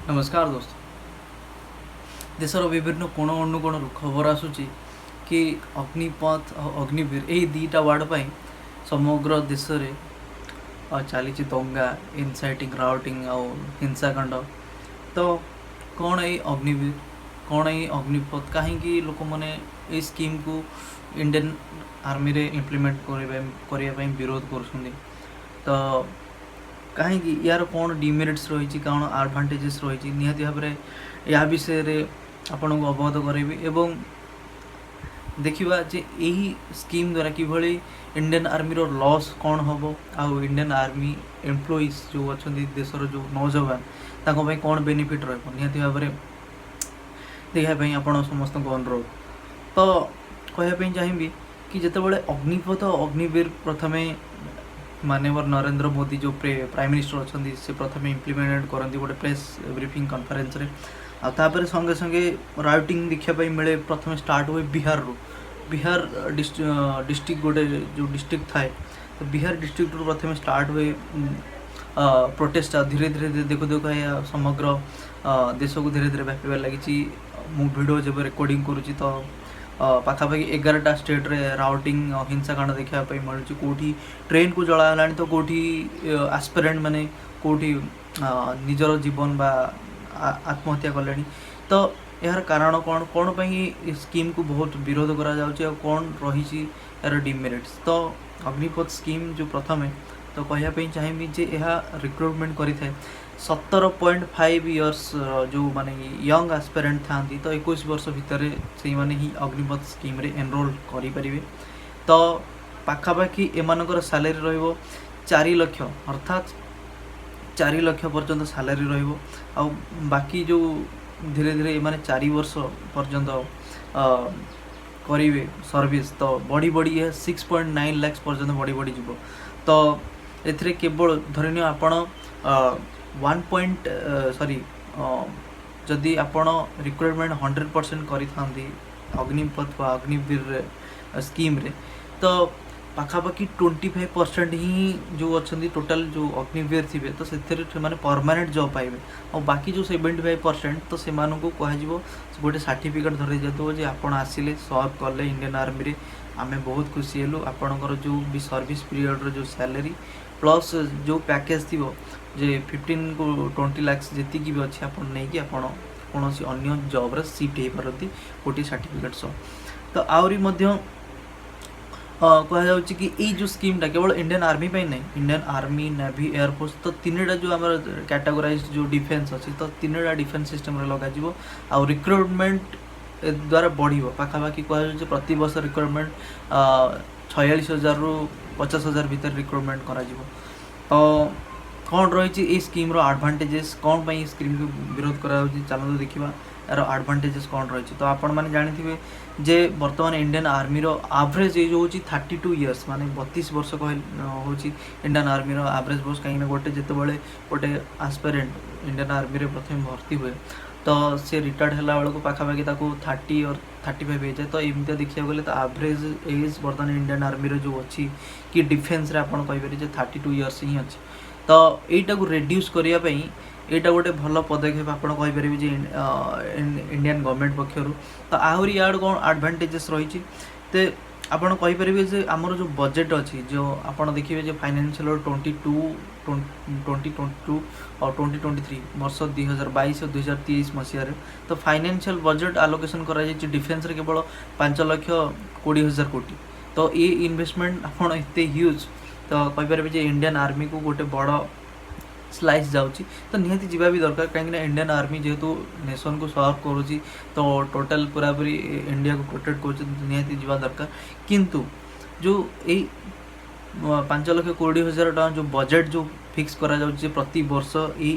नमस्कार दोस्तों। देशर विभिन्न कोण अनुकोण खबर आसूची कि अग्निपथ और अग्निवीर यही दुईटा वार्ड पर समग्र देश में चली दंगा इनसाइटिंग राउटिंग और हिंसाकांड। तो कौन ये अग्निवीर कौन ये अग्निपथ कहीं लोक मैंने स्कीम को इंडियन आर्मी रे इम्प्लीमेंट करने विरोध कर तो कहीं यार कौन डिमेरिट्स रही कौन आडभांटेजेस रही निहाती भाव में या विषय आपन को अवगत करेबी एवं देखिबा जे यही स्कीम द्वारा किभली इंडियन आर्मी रो लॉस कौन हम आउ इंडियन आर्मी एम्प्लॉइज जो अच्छा देशर जो नौजवान ताकि कौन बेनिफिट रही भाव में देखापी आपण समस्त को अनुरोध। तो कहवाई चाहिए कि जितेबाला अग्निपथ अग्निवीर प्रथमे माननीय नरेंद्र मोदी जो प्राइम मिनिस्टर अच्छा से प्रथम इम्प्लीमेंट करती गोटे प्रेस ब्रीफिंग कॉन्फ्रेंस रे आपर संगे संगे राउटिंग देखापी मिले प्रथम स्टार्ट हुए बिहार डिस्ट्रिक्ट गोटे जो डिस्ट्रिक्ट थाए तो बिहार डिस्ट्रिक्ट प्रथम स्टार्ट हुए प्रोटेस्ट धीरे धीरे देखो देखो या समग्र देश को धीरे धीरे व्यापार लगी वीडियो जब रिकॉर्डिंग करुँची तो पाखापाखि 11टा स्टेट रे राउटिंग हिंसाकांड देखापी मिलूँ कौटी ट्रेन को जलाला तो कौटी एस्पिरेंट माने कौटी निजर जीवन बा आत्महत्या कले। तो यार कारण कौन कौन स्कीम को बहुत विरोध करा कौन रही यार डिमेरिट्स। तो अग्निपथ स्कीम जो प्रथम तो कहवाई चाहिए जे यह रिक्रुटमेंट करें 17.5 इयर्स जो माने यंग एस्पिरेंट था तो 21 वर्ष भितर से माने ही अग्निपथ स्कीम रे एनरोल करें। तो पाखापाखि एमानकर सैलरी रहिबो 4 लाख अर्थात 4 लाख पर्यंत सैलरी रहिबो आ बाकी जो धीरे धीरे माने 4 वर्ष पर्यंत करेंगे सर्विस तो बढ़ी बढ़ी 6.9 लाख पर्यंत बढ़ी बढ़ी जीव। तो एथिरे केवल धरनिय आपण 1 जदि आपण रिक्रुटमेंट 100% करी अग्निपथ व अग्निवीर स्कीम रे तो पाखापाखि 25% ही जो अच्छा टोटाल जो अग्निवीर थे तो से परमानेंट जॉब पाइबे और बाकी जो 75% तो से कह गोटे सर्टिफिकेट धर जातो जे आपण आसिले सर्व कले इंडियन आर्मी रे आमे बहुत खुशी हेलु आपणकर जो भी सर्विस पीरियड रो जो सैलरी प्लस जो पैकेज थी जे 15 को 20 लाख जी भी अच्छे आप नहीं कौन अन्य जॉब शिफ्ट हो पारती गोटे सर्टिफिकेट सह। तो आहरी कह कि ये जो स्कीमटा केवल इंडियन आर्मी पे नहीं इंडियन आर्मी नेवी एयरफोर्स तो 3टा जो आम कैटेगोराइज जो डिफेन्स अच्छी तो 3टा डिफेन्स सिस्टम लगे आ रिक्रुटमेंट द्वारा बढ़ पाखापाखि कह प्रति वर्ष रिक्रुटमेंट 46,000 रु 50,000 भितर रिक्रुटमेंट करा तो कौन रही स्कीम रो एडवांटेजेस कौन पाई स्कीम को विरोध करा चलते देखा यार एडवांटेजेस कौन रही। तो आपण मैंने जानी जे बर्तमान इंडियन आर्मी रो एवरेज एज हूँ 32 इयर्स माने 32 वर्ष कह हूँ इंडियन आर्मी रो एवरेज बस कहीं गोटे जितेबाला गोटे एस्पिरेंट इंडियन आर्मी रे प्रथम भर्ती हुए तो सी रिटायर्ड है बेलू पाखापाखि 30 और 35 हो जाए। तो एमती देखा गले तो एवरेज एज बर्तमान इंडियन आर्मी रो जो अच्छी कि डिफेन्स रे आपन कहिपारे 32 इयर्स ही अच्छी। तो यहीटा को रिड्यूस करने यहाँ गोटे भल पदक्षेप आप कहीपर इंडियन गवर्नमेंट पक्षर। तो आहरी यार कौन एडवांटेजेस रही तो आपड़ कहीपर आमर जो बजेट अच्छी जो आप देखिए जो फाइनेंशियल 2022 और 2023 वर्ष 2022 और 2023 मसीह तो फाइनेंशियल बजेट आलोकेशन कर डिफेन्स केवल 5,20,000 कोटी। तो ये इन्वेस्टमेंट आप ह्यूज तो कहीपर इंडियन आर्मी को गोटे बड़ स्लाइस जाऊँगी तो निहाती जीवा भी दरकार कहीं इंडियन आर्मी जेहेतु नेशन को सर्व करुँची तो टोटाल पूरा पूरी इंडिया को प्रोटेक्ट कर निहाती जीवा दरकार। किंतु जो यही 5,20,000 टका जो बजेट जो फिक्स करा जाउची प्रति वर्ष ये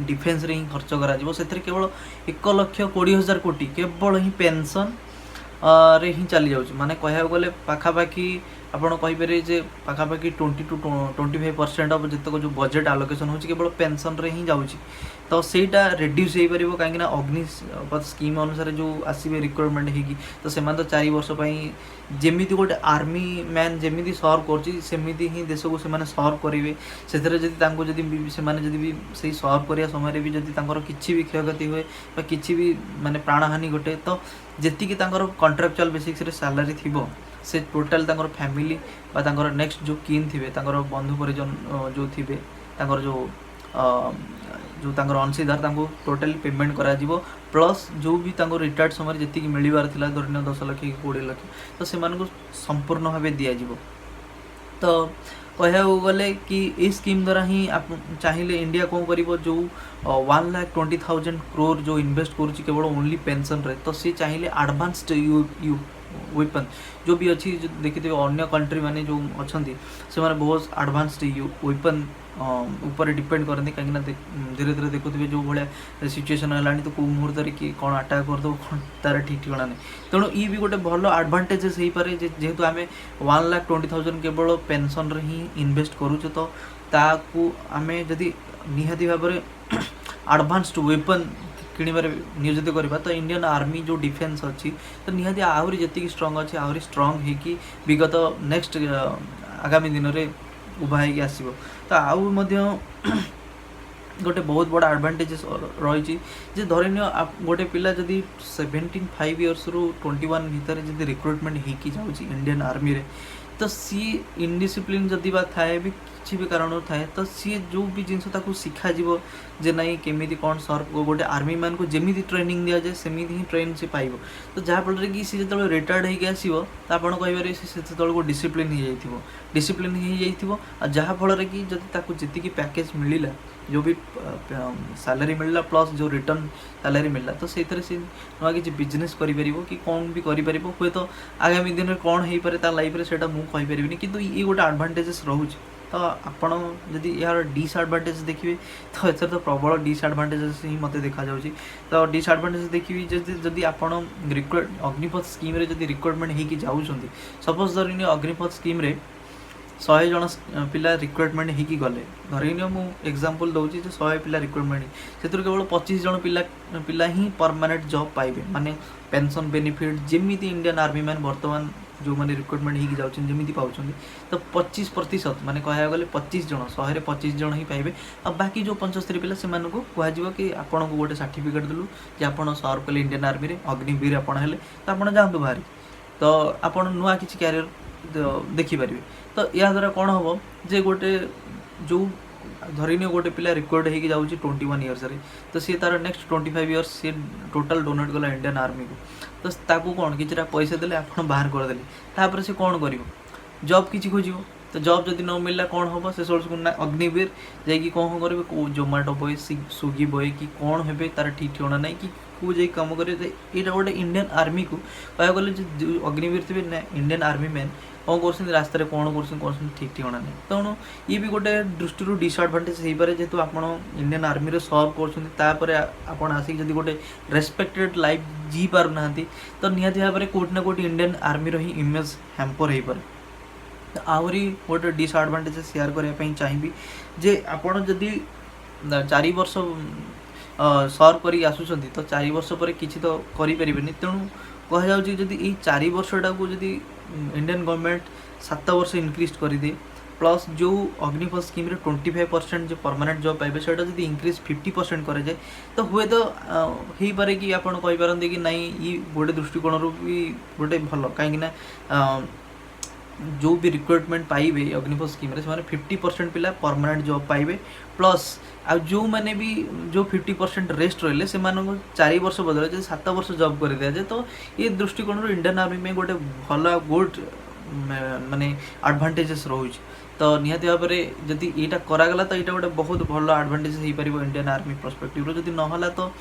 डिफेन्स रे ही खर्च करा से केवल 1,20,000 कोटी केवल ही पेंशन रे ही चली जाउची माने कहया गले पाखापाखि आपड़ कहीपर जे पाखापाखि 20 to 25% ऑफ जितक जो बजेट आलोकेशन होची केवल पेंशन रे ही जाउची। तो सेटा रिड्यूस हो पार कहीं अग्निपथ स्कीम अनुसार जो आसवे रिक्रुटमेंट होगी तो से तो 4 वर्ष जमी गोटे आर्मी मैन जमी सर्व करमी ही देश को सर्व करेंगे से जदि से सर्व करने समय भी जदि किसी भी क्षयक्षति हुए कि भी माने प्राणहानि घटे तो जी कंट्राक्चुअल बेसिक्स रे सैलरी थी से टोटाल फैमिली नेक्स्ट जो किन थे बंधु परिजन जो थे जो जो अंशीदार टोटाली पेमेंट करा प्लस जो भी रिटायर्ड समय जी मिलबार धरन 10 लाख कि 20 लाख तो से संपूर्ण भाव दिज्व तो कह गले कि ये स्कीम द्वारा ही आप चाहिए इंडिया कौन कर जो 1,20,000 crore जो इन्वेस्ट करुच्ची केवल ओनली पेंशन रे तो सी चाहिए एडवांस्ड वेपन जो भी अच्छी देखिए अन्य कंट्री माने जो अच्छा से बहुत एडवांस्ड वेपन ऊपर डिपेंड करते कहीं धीरे धीरे देखुए जो भाया सिचुएसन है तो कौ मुहूर्त कि कौन अटाक करदे कौन तार ठीक ठिकाना नहीं तेणु ये भी गोटे भल एडभांटेजेस हो पारे जेहेतु आम 1,20,000 केवल पेंशन रे ही इन्वेस्ट करुचे तो ताकू आम जदि निहाती भाव में एडवांस्ड वेपन किणवे नियोजित करवा तो इंडियन आर्मी जो डिफेन्स अच्छी तो निहाती आहरी जी स्ट्रंग अच्छी आहरी स्ट्रंग होगी विगत नेक्स्ट आगामी दिन में उभा हो आसो तो आउ गोटे बहुत बड़ा एडभांटेजेस रही धरन गोटे पिला जदि 17 years रु 21 भितर जदि रिक्रुटमेंट होकी जाऊँगी इंडियन आर्मी रे तो सी इनडिसिप्लिन जदि बा थाए भी किसी भी कारण थाए तो सी जो भी जिनस शिखा जे नाई केमी कौन सर्व गोटे आर्मी मैन को जमी ट्रेनिंग दि जाए सेमी ही ट्रेन से पाइब तो जहाँफल कि सी जो रिटायर्ड होगी आसो तो आप कहे से डिसिप्लिन हो डिसिप्लिन हो जहाँफल कि जब जी पैकेज मिलला जो भी सैलरी मिलला प्लस जो रिटर्न सैलरी मिलला तो से नुआ कि बिजनेस करें कि कौन भी करें हे तो आगामी दिन में कौन हो पारे तार लाइफ से मुझे कि ये गोटे एडभांटेजेस रोचे तो आपण जदि यार डिसएडभांटेज देखिए तो एथर तो प्रबल डिसएडभांटेजेस ही मत देखा जाउची तो डिसएडभांटेज देखिए जदि आपण रिक्रुट अग्निपथ स्कीम रे जदि रिक्रुटमेंट होगी जाऊँगी सपोज धरनी अग्निपथ स्कीम रे 100 जन पिला रिक्रुटमेंट होगी गले धरनी मु एग्जांपल दउची जे 100 पिला रिक्रुटमेंट से केवल 25 जन पिला ही परमानेंट जॉब पाइबे माने पेंशन बेनिफिट जमी इंडियन आर्मी मैन वर्तमान जो मैंने रिक्रुटमेंट होगी जाऊँ जमी पाँच तो 25% माने कह गले 25 जन 100 25 जन ही पाइबे आ बाकी जो 75 पिला से कह कि आपन को गोटे सर्टिफिकेट देलु कि आपन सर्व कले इंडियन आर्मी रे अग्निवीर आपन हेले तो आपन जातु बाहरी तो आपन नुआ किसी कैरियर देखिपारे तो या द्वारा कौन हम जे गोटे जो धरनी गोटे पिला रिक्रुट होगी जाऊँगी 21 years रे तो सी तार नेक्स्ट 25 years सी टोटाल डोनेट कला इंडियन आर्मी को तो ताकू कौन कि पैसा देले आप बाहर करदे तापर से कौन कर जॉब किसी खोज तो जॉब जदि न मिलला कौन हम से ना अग्निवीर जाकि कौन करेंगे जोमाटो बॉय स्विगी बॉय कि कौन हे तार ठीक ठिकाना ना कि को जा कम करेंगे यहाँ गोटे इंडियन आर्मी को कह गले जो अग्निवीर थे ना इंडियन आर्मी मैन कौन कर रास्तार कौन कर ठीक ठिकाना नहीं तेणु ये भी गोटे दृष्टि डिसएडभांटेज हो पारे जेहेतु आप इंडियन आर्मी रे सर्व कर आसिक जब गोटे रेस्पेक्टेड लाइफ जी पार ना तो निहाती भाव में कोटि ना कोटि इंडियन आर्मी रो ही इमेज हैम्पर हो पारे तो आहरी गोटे डिसएडभांटेज शेयर करने चाहिए जे आपड़ जदि 4 वर्ष सर्व कर आसुँच तो 4 वर्ष पर किसी तो करें तेणु कह जाऊँगी जदि ये 4 वर्षटा को जदि इंडियन गवर्नमेंट 7 वर्ष इनक्रीज कर दे प्लस जो अग्निपथ स्कीम रे 25% जो परमानेंट जॉब पाइबे सेटा जदि इंक्रीज 50% करे जाए तो हुए तो हो पारे कि आप कहींपारते कि नाई ये गोटे दृष्टिकोण भी गोटे भल कहीं जो भी रिक्रुटमेंट पाइबे अग्निपथ स्कीम रे से 50% पिला परमानेंट जॉब पाइबे प्लस आ जो मैंने भी जो 50% रेस्ट रहिले से 4 वर्ष बदले 7 वर्ष जॉब कर दिया जाए तो ये दृष्टिकोण इंडियन आर्मी में गोटे भल गुड माने एडभांटेजेस रोचे तो निहाती भाव में जदि यहाँ करागला तो यहाँ गोटे बहुत भल एडभांटेजेस हो पार इंडियन आर्मी पर्सपेक्टिव जदि नहला तो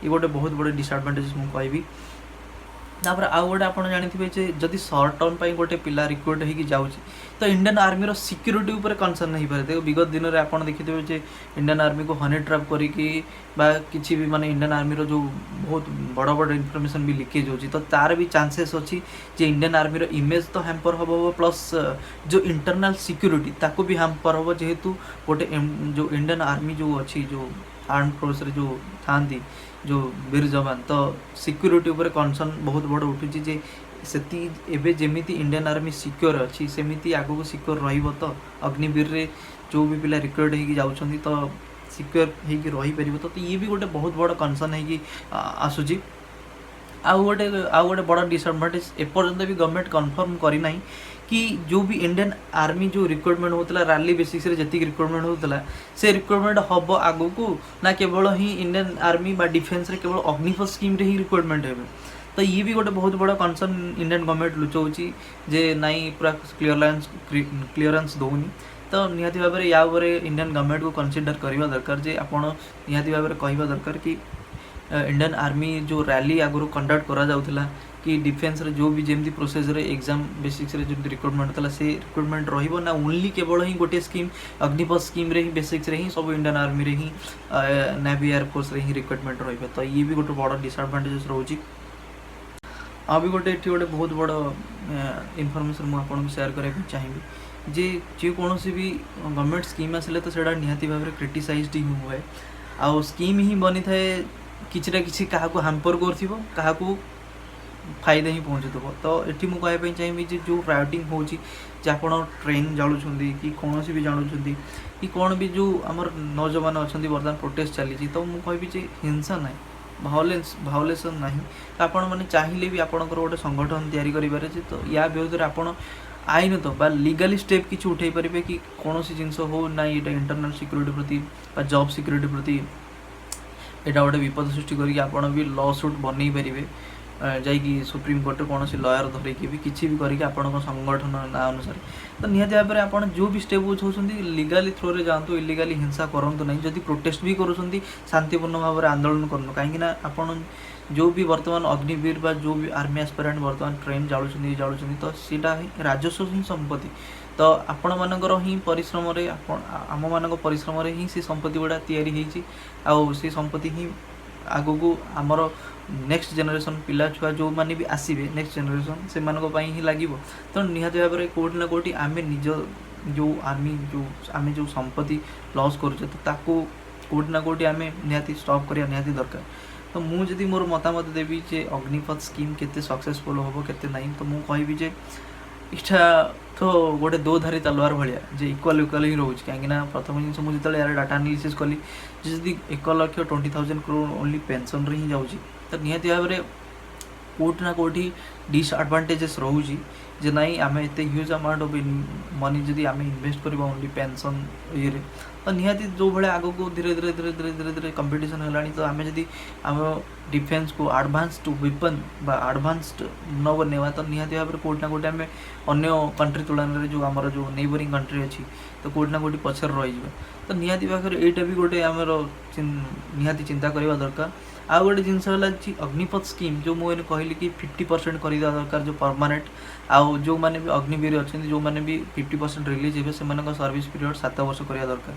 ये गोटे बहुत बड़े डिसएडभांटेजेस मुझे कहबी तापर आउ गोटे आप जानते जदि सर्ट टर्म गोटे पिला रिक्रुट होगी जाऊँगी तो इंडियन आर्मी रो सिक्यूरीटी ऊपर कंसर्न नहीं पारे विगत दिन में आप देखिए जे इंडियन आर्मी को हनी ट्रैप करी भी माने इंडियन आर्मी रो जो बहुत बड़ बड़ इनफॉरमेशन भी लीकेज होची तो तार भी चांसेस अच्छी जे इंडियन आर्मी रो इमेज तो हैम्पर हम प्लस जो इंटरनल सिक्यूरीटी ताको भी हैम्पर हम जेहेतु गोटे जो इंडियन आर्मी जो अच्छी जो आर्म फोर्स रे जो थांती जो वीर जवान तो सिक्यूरीटी उपर कनसर्न बहुत बड़ उठुची जे सेति एबे जेमिति इंडियन आर्मी सिक्योर अच्छी सेमिति आगो सिक्योर रहिबो तो अग्निवीर रे जो भी पिला रिक्रूट होगी जाउछंदी तो सिक्योर होगी रही पारिबो तो ये भी गोटे बहुत बड़ कनसर्न होगी आसुची आउ गोटे बड़ डिसएडवांटेज एपर्यंत भी गवर्नमेंट कन्फर्म करना कि जो भी इंडियन आर्मी जो रिक्रुटमेंट होता रैली बेसिक्स रे जति रिक्रुटमेंट होता से रिक्रुटमेंट हम आगो को ना केवल ही इंडियन आर्मी बा डिफेन्स रे केवल अग्निपथ स्कीम रे ही रिक्रुटमेंट हे तो ये भी गोटे बहुत बड़ा कनसर्न इंडियन गवर्नमेंट लुचाऊँगी जे नाई पूरा क्लीयरेंस दौनी तो निहाती भाव में या इंडियन गवर्नमेंट को कंसीडर करवा दरकार जे आपण निहाती भाव में कहवा दरकार कि इंडियन आर्मी जो रैली आगु कंडक्ट करा जाउथिला कि डिफेन्स रे जो भी जेमती प्रोसेस रे एग्जाम बेसिक्स रे जो रिक्रुटमेंट होता से रिक्रुटमेंट रहिबो ना ओनली केवल ही गोटे स्कीम अग्निपथ स्कीम रे ही बेसिक्स रे ही सब इंडियन आर्मी रे ही नेवी एयरफोर्स रे ही रिक्रुटमेंट रहिबो तो ये भी गोटे बड़ डिसएडवांटेजेस रोची आ भी गोटे एठी गोटे बहुत बड़ इनफॉरमेशन मु आपन शेयर करबा चाहिए जे कौन भी गवर्नमेंट स्कीम आसिले तो सेटा निहाती भाव में क्रिटिसाइज्ड ही हुए आउ स्कीम ही बनी थाए किसी ना किसी क्या हाम्पर कर फायदा ही पहुँचुव तो ये मुझे चाहिए जो राइटिंग हो ट्रेन जालुं कि कौन भी जानूँ कि कौन भी जो आमर नौजवान अच्छा बर्तमान प्रोटेस्ट चली तो मुझे हिंसा ना भावलेसन ना तो आपण मैंने चाहिए भी आपंकर गोटे संगठन तैयारी करें तो या विरोध में आईन तो बा लीगली स्टेप किसी उठे पारे कि कौन सी जिनस हो ना ये इंटरनल सिक्योरिटी प्रति जॉब सिक्योरिटी प्रति यहाँ गोटे विपद सृष्टि करके भी लॉ सूट बनई पारे जाकि सुप्रीम कोर्ट कौन सी लयर धरिकी भी किसी भी करके संगठन ना अनुसार तो निहाती भाव में आप जो भी स्टेप उठाऊँ लीगली थ्रो रे जातु इलीगली हिंसा करूँ ना जदि प्रोटेस्ट भी करूँ शांतिपूर्ण भाव में आंदोलन करूँ कहीं आप जो भी वर्तमान अग्निवीर बा जो भी आर्मी एस्पिरेंट वर्तमान ट्रेन जालुं तो सीटा राजस्व ही संपत्ति तो आपण मानकर ही परिश्रम आम मान परिश्रम ही से संपत्ति गुड़ा तैयारी आउ से संपत्ति ही आगो को आमर नेक्स्ट जनरेशन पिला छुआ जो माने भी आसवे नेक्स्ट जनरेशन से मानी ही लगे तो निहाती भाव में कौटि ना कौटि आम निज जो आर्मी जो आम जो संपत्ति लॉस करुचे तो ताको कौटि ना कौटि आम निहाती स्टॉप करिया निहाती दरकार तो मुझे मोर मतामत देवी जे अग्निपथ स्कीम केते सक्सेसफुल होबो केते नहीं तो मु कहबी जे इच्छा तो गोटे दो धारी तलवार भाया जे इक्वाल ही रोचे कहीं प्रथम जिन मुझे यार डाटा एनालिसिस कली जदि 1,20,000 करोड़ ओनली पेंशन रे ही जाऊँगी तो निहाती भाव में कौटि ना कौटि डिसएडवांटेजेस रोचे जे नाई आम एत ह्यूज अमाउंट ऑफ मनी जदि आम इन्वेस्ट करवा ओनली पेंशन ये तो निहाती जो भाई आग को धीरे धीरे धीरे धीरे धीरे धीरे कंपटीशन है तो आम जदि आम डिफेन्स को आडभान्सड वेपन बा आडभान्सड न बनवा तो निहाती भाव में कौटि ना कौटि आम अन्य कंट्री तुलन में जो आमर जो नेबरिंग कंट्री अच्छी तो कौटि ना कौटि पछर रही तो निहाती भाव में यहाँ भी गोटे आमर निहाती चिंता करवा दरकार आउ गोटे जिनस अग्निपथ स्कीम जो मुझे कहली कि 50% कर दरकार जो परमानेंट आउ जो मैंने भी अग्निवीर अच्छा जो मैंने भी 50% रिलीज हे से सर्विस पीरियड 7 वर्ष करवा दरकार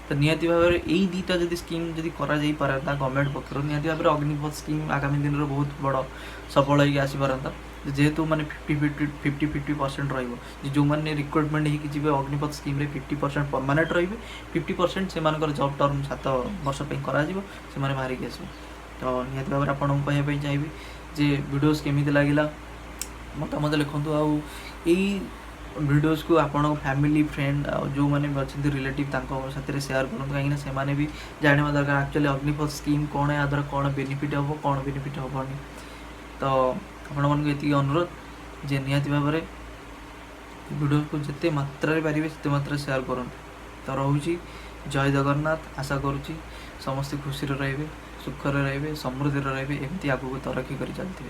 तो निहाती भाव में यही दुईटा जब स्कीम जब करा गवर्नमेंट पक्ष निहाती भाव में अग्निपथ स्कीम आगामी दिन में बहुत बड़ सफल होगी आसपारता जेहेतु मैंने 50% रो मैंने रिक्रुटमेंट हो अग्निपथ स्कीम 50% परमानेंट रे 50% से जॉब टर्म 7 वर्ष कर बाहरिक आस तो निहाती भाव में आपको कहवाई चाहिए जे वीडियोस केमी लगे मतामत लिखु आउ वीडियोस को आपण फैमिली फ्रेंड जो मैंने भी अच्छे रिलेटिव साथ शेयर करूँ कहीं से भी जानवा दरकार एक्चुअली अग्निपथ स्कीम कौन या द्वारा कौन बेनिफिट हम कौन बेनिफिट हेनी तो आपण मानक ये अनुरोध जे निहाती भाव में वीडियो को जिते मात्रा पारे से मात्रा शेयर करूँ तो रोची जय जगन्नाथ आशा करुँची समस्ते खुशी रे सुखरे रे समृद्धि रे एमती आगू तरक्की कर चलते।